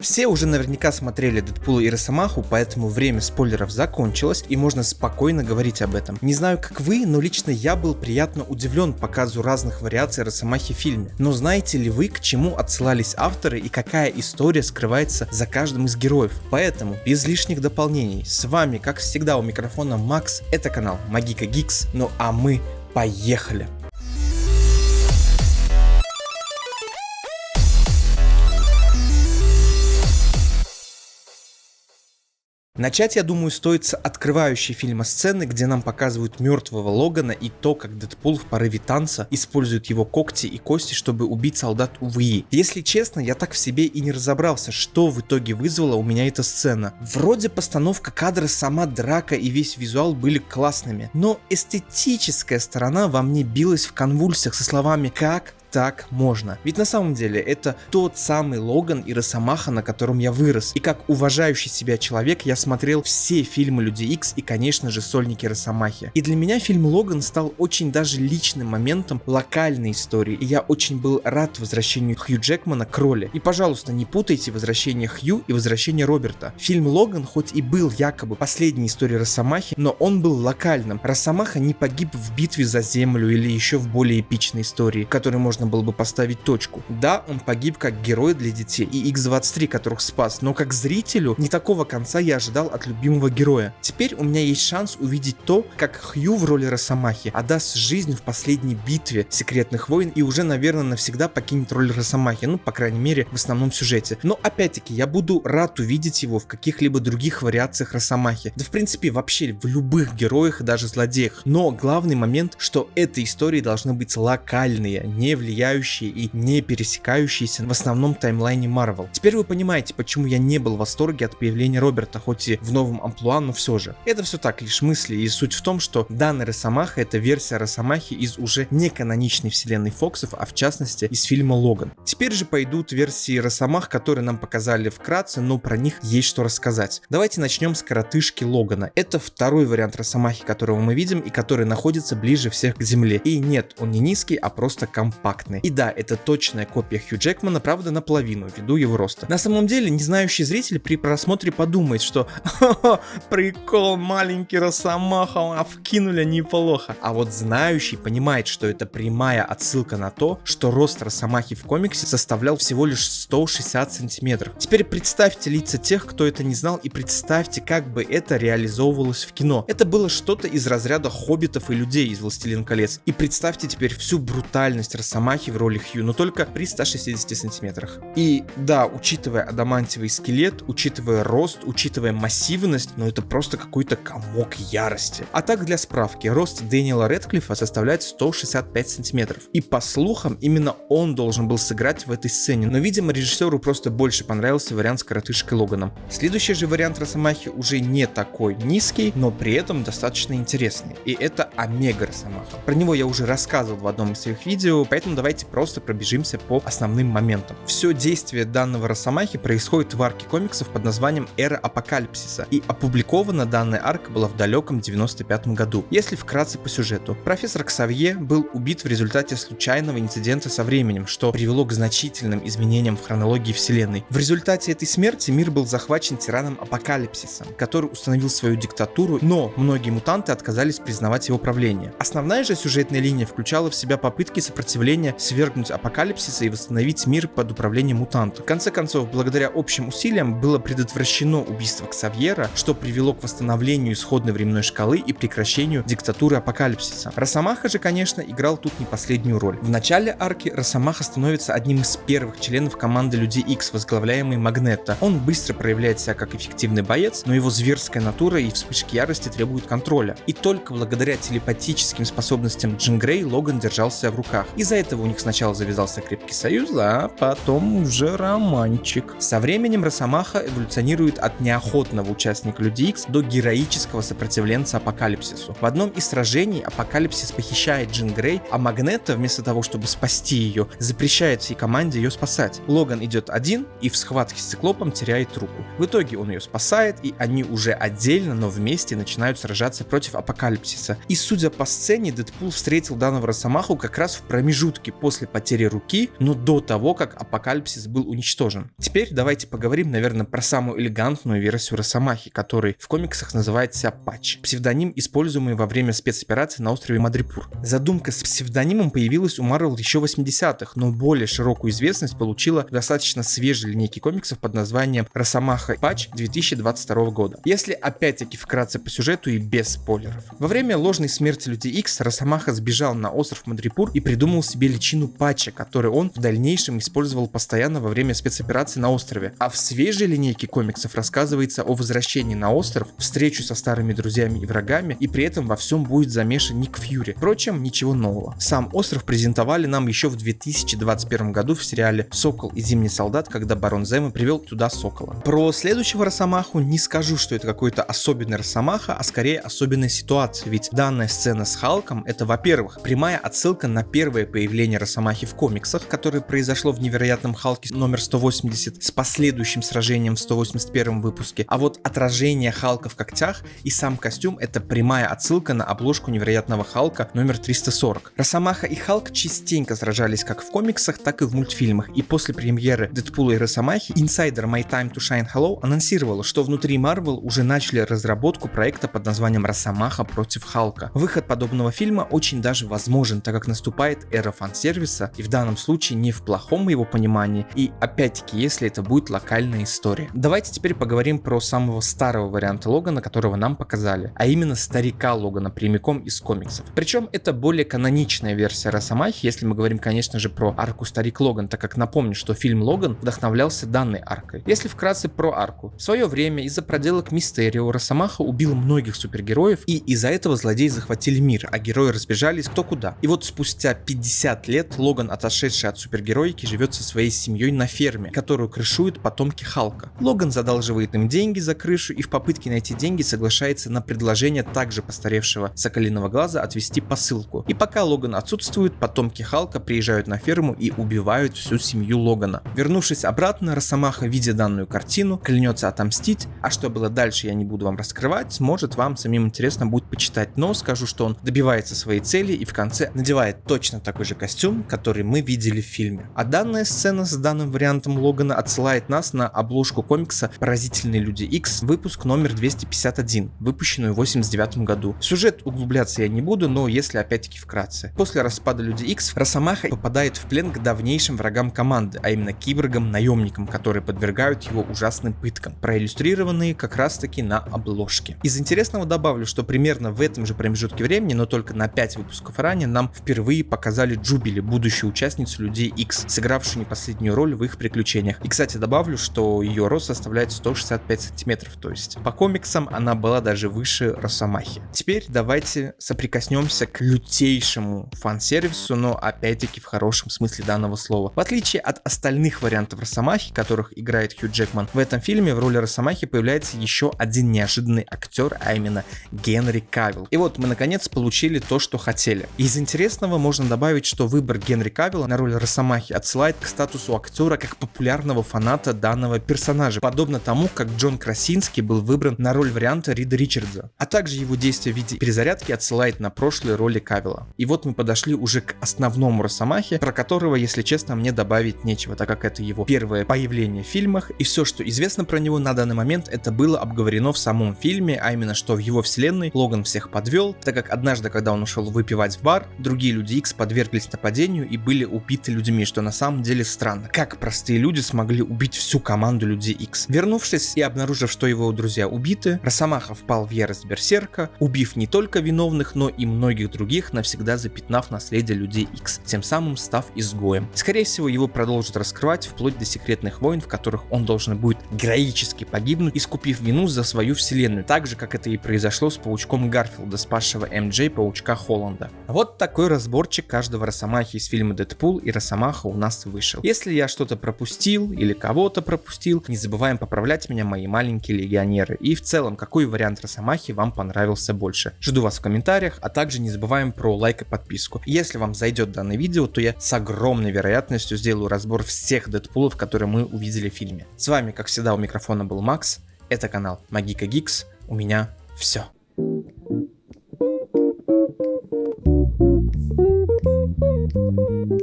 Все уже наверняка смотрели Дэдпула и Росомаху, поэтому время спойлеров закончилось и можно спокойно говорить об этом. Не знаю, как вы, но лично я был приятно удивлен показу разных вариаций Росомахи в фильме. Но знаете ли вы, к чему отсылались авторы и какая история скрывается за каждым из героев? Поэтому, без лишних дополнений, с вами, как всегда, у микрофона Макс, это канал Магика Гикс, ну а мы поехали! Начать, я думаю, стоит с открывающей фильма сцены, где нам показывают мертвого Логана и то, как Дэдпул в порыве танца использует его когти и кости, чтобы убить солдат УВИ. Если честно, я так в себе и не разобрался, что в итоге вызвала у меня эта сцена. Вроде постановка кадра, сама драка и весь визуал были классными, но эстетическая сторона во мне билась в конвульсиях со словами «как так можно?». Ведь на самом деле это тот самый Логан и Росомаха, на котором я вырос. И как уважающий себя человек я смотрел все фильмы Люди Икс и, конечно же, Сольники Росомахи. И для меня фильм Логан стал очень даже личным моментом локальной истории. И я очень был рад возвращению Хью Джекмана к роли. И, пожалуйста, не путайте возвращение Хью и возвращение Роберта. Фильм Логан хоть и был якобы последней историей Росомахи, но он был локальным. Росомаха не погиб в битве за землю или еще в более эпичной истории, в которой можно было бы поставить точку. Да, он погиб как герой для детей и X-23, которых спас, но как зрителю не такого конца я ожидал от любимого героя. Теперь у меня есть шанс увидеть то, как Хью в роли Росомахи отдаст жизнь в последней битве Секретных войн и уже, наверное, навсегда покинет роль Росомахи, ну, по крайней мере, в основном сюжете. Но, опять-таки, я буду рад увидеть его в каких-либо других вариациях Росомахи. Да, в принципе, вообще в любых героях и даже злодеях. Но главный момент, что этой истории должны быть локальные, не влияющие и не пересекающиеся в основном таймлайне Marvel. Теперь вы понимаете, почему я не был в восторге от появления Роберта, хоть и в новом амплуа, но все же. Это все так, лишь мысли, и суть в том, что данная Росомаха — это версия Росомахи из уже не каноничной вселенной Фоксов, а в частности из фильма Логан. Теперь же пойдут версии Росомах, которые нам показали вкратце, но про них есть что рассказать. Давайте начнем с коротышки Логана. Это второй вариант Росомахи, которого мы видим и который находится ближе всех к земле. И нет, он не низкий, а просто компактный. И да, это точная копия Хью Джекмана, правда наполовину, ввиду его роста. На самом деле, незнающий зритель при просмотре подумает, что прикол, маленький Росомаха, вкинули неплохо. А вот знающий понимает, что это прямая отсылка на то, что рост Росомахи в комиксе составлял всего лишь 160 сантиметров. Теперь представьте лица тех, кто это не знал, и представьте, как бы это реализовывалось в кино. Это было что-то из разряда хоббитов и людей из «Властелин колец». И представьте теперь всю брутальность Росомахи в роли Хью, но только при 160 сантиметрах. И да, учитывая адамантиевый скелет, учитывая рост, учитывая массивность, но это просто какой-то комок ярости. А так, для справки, рост Дэниела Рэдклиффа составляет 165 сантиметров. И по слухам, именно он должен был сыграть в этой сцене, но, видимо, режиссеру просто больше понравился вариант с коротышкой Логаном. Следующий же вариант Росомахи уже не такой низкий, но при этом достаточно интересный. И это Омега Росомаха. Про него я уже рассказывал в одном из своих видео, поэтому давайте просто пробежимся по основным моментам. Все действие данного Росомахи происходит в арке комиксов под названием «Эра Апокалипсиса», и опубликована данная арка была в далеком 95-м году. Если вкратце по сюжету, профессор Ксавье был убит в результате случайного инцидента со временем, что привело к значительным изменениям в хронологии вселенной. В результате этой смерти мир был захвачен тираном Апокалипсисом, который установил свою диктатуру, но многие мутанты отказались признавать его правление. Основная же сюжетная линия включала в себя попытки сопротивления свергнуть Апокалипсиса и восстановить мир под управлением мутантов. В конце концов, благодаря общим усилиям было предотвращено убийство Ксавьера, что привело к восстановлению исходной временной шкалы и прекращению диктатуры Апокалипсиса. Росомаха же, конечно, играл тут не последнюю роль. В начале арки Росомаха становится одним из первых членов команды Людей Икс, возглавляемой Магнето. Он быстро проявляет себя как эффективный боец, но его зверская натура и вспышки ярости требуют контроля. И только благодаря телепатическим способностям Джин Грей Логан держал себя в руках. Из-за этого у них сначала завязался крепкий союз, а потом уже романчик. Со временем Росомаха эволюционирует от неохотного участника Людей Икс до героического сопротивленца Апокалипсису. В одном из сражений Апокалипсис похищает Джин Грей, а Магнето, вместо того, чтобы спасти ее, запрещает всей команде ее спасать. Логан идет один и в схватке с Циклопом теряет руку. В итоге он ее спасает, и они уже отдельно, но вместе начинают сражаться против Апокалипсиса. И судя по сцене, Дэдпул встретил данного Росомаху как раз в промежутке промежутке после потери руки, но до того, как Апокалипсис был уничтожен. Теперь давайте поговорим, наверное, про самую элегантную версию Росомахи, который в комиксах называется Патч, псевдоним, используемый во время спецоперации на острове Мадрипур. Задумка с псевдонимом появилась у Marvel еще в 80-х, но более широкую известность получила в достаточно свежей линейке комиксов под названием Росомаха Патч 2022 года. Если опять-таки вкратце по сюжету и без спойлеров. Во время ложной смерти Людей Икс Росомаха сбежал на остров Мадрипур и придумал себе личину Патча, который он в дальнейшем использовал постоянно во время спецоперации на острове. А в свежей линейке комиксов рассказывается о возвращении на остров, встречу со старыми друзьями и врагами, и при этом во всем будет замешан Ник Фьюри. Впрочем, ничего нового. Сам остров презентовали нам еще в 2021 году в сериале «Сокол и Зимний солдат», когда барон Зема привел туда Сокола. Про следующего Росомаху не скажу, что это какой-то особенный Росомаха, а скорее особенная ситуация, ведь данная сцена с Халком — это, во-первых, прямая отсылка на первое появление Росомахи в комиксах, которое произошло в «Невероятном Халке» номер 180 с последующим сражением в 181 выпуске, а вот отражение Халка в когтях и сам костюм — это прямая отсылка на обложку «Невероятного Халка» номер 340. Росомаха и Халк частенько сражались как в комиксах, так и в мультфильмах, и после премьеры Дэдпула и Росомахи инсайдер My Time to Shine Hello анонсировала, что внутри Marvel уже начали разработку проекта под названием «Росомаха против Халка». Выход подобного фильма очень даже возможен, так как наступает эра фан-сервиса, и в данном случае не в плохом его понимании, и опять-таки, если это будет локальная история. Давайте теперь поговорим про самого старого варианта Логана, которого нам показали, а именно старика Логана, прямиком из комиксов. Причем это более каноничная версия Росомахи, если мы говорим, конечно же, про арку Старик Логан, так как напомню, что фильм Логан вдохновлялся данной аркой. Если вкратце про арку. В свое время из-за проделок Мистерио Росомаха убил многих супергероев, и из-за этого злодеи захватили мир, а герои разбежались кто куда. И вот спустя 50 лет Логан, отошедший от супергероики, живет со своей семьей на ферме, которую крышуют потомки Халка. Логан задалживает им деньги за крышу и в попытке найти деньги соглашается на предложение также постаревшего Соколиного Глаза отвезти посылку. И пока Логан отсутствует, потомки Халка приезжают на ферму и убивают всю семью Логана. Вернувшись обратно, Росомаха, видя данную картину, клянется отомстить, а что было дальше, я не буду вам раскрывать, может вам самим интересно будет почитать, но скажу, что он добивается своей цели и в конце надевает точно такой же костюм, который мы видели в фильме. А данная сцена с данным вариантом Логана отсылает нас на обложку комикса «Поразительные Люди Икс», выпуск номер 251, выпущенную в 89 году. В сюжет углубляться я не буду, но если опять-таки вкратце. После распада Люди Икс Росомаха попадает в плен к давнейшим врагам команды, а именно киборгам-наемникам, которые подвергают его ужасным пыткам, проиллюстрированные как раз-таки на обложке. Из интересного добавлю, что примерно в этом же промежутке времени, но только на 5 выпусков ранее, нам впервые показали Джубили, будущую участницу Людей Икс, сыгравшую не последнюю роль в их приключениях. И, кстати, добавлю, что ее рост составляет 165 сантиметров, то есть по комиксам она была даже выше Росомахи. Теперь давайте соприкоснемся к лютейшему фан-сервису, но опять-таки в хорошем смысле данного слова. В отличие от остальных вариантов Росомахи, которых играет Хью Джекман, в этом фильме в роли Росомахи появляется еще один неожиданный актер, а именно Генри Кавилл. И вот мы наконец получили то, что хотели. Из интересного можно добавить, что выбор Генри Кавилла на роль Росомахи отсылает к статусу актера как популярного фаната данного персонажа, подобно тому, как Джон Красинский был выбран на роль варианта Рида Ричардса, а также его действие в виде перезарядки отсылает на прошлые роли Кавилла. И вот мы подошли уже к основному Росомахе, про которого, если честно, мне добавить нечего, так как это его первое появление в фильмах, и все, что известно про него на данный момент, это было обговорено в самом фильме, а именно, что в его вселенной Логан всех подвел, так как однажды, когда он ушел выпивать в бар, другие Люди Икс подверглись нападению и были убиты людьми, что на самом деле странно. Как простые люди смогли убить всю команду Людей Икс? Вернувшись и обнаружив, что его друзья убиты, Росомаха впал в ярость берсерка, убив не только виновных, но и многих других, навсегда запятнав наследие Людей Икс, тем самым став изгоем. Скорее всего, его продолжат раскрывать вплоть до секретных войн, в которых он должен будет героически погибнуть, искупив вину за свою вселенную, так же, как это и произошло с паучком Гарфилда, спасшего МД паучка Холланда. Вот такой разборчик каждого Росомахи из фильма Дэдпул и Росомаха у нас вышел. Если я что-то пропустил или кого-то пропустил, не забываем поправлять меня, мои маленькие легионеры. И в целом, какой вариант Росомахи вам понравился больше? Жду вас в комментариях, а также не забываем про лайк и подписку. Если вам зайдет данное видео, то я с огромной вероятностью сделаю разбор всех Дэдпулов, которые мы увидели в фильме. С вами, как всегда, у микрофона был Макс. Это канал Магика Гикс. У меня все. Thank you.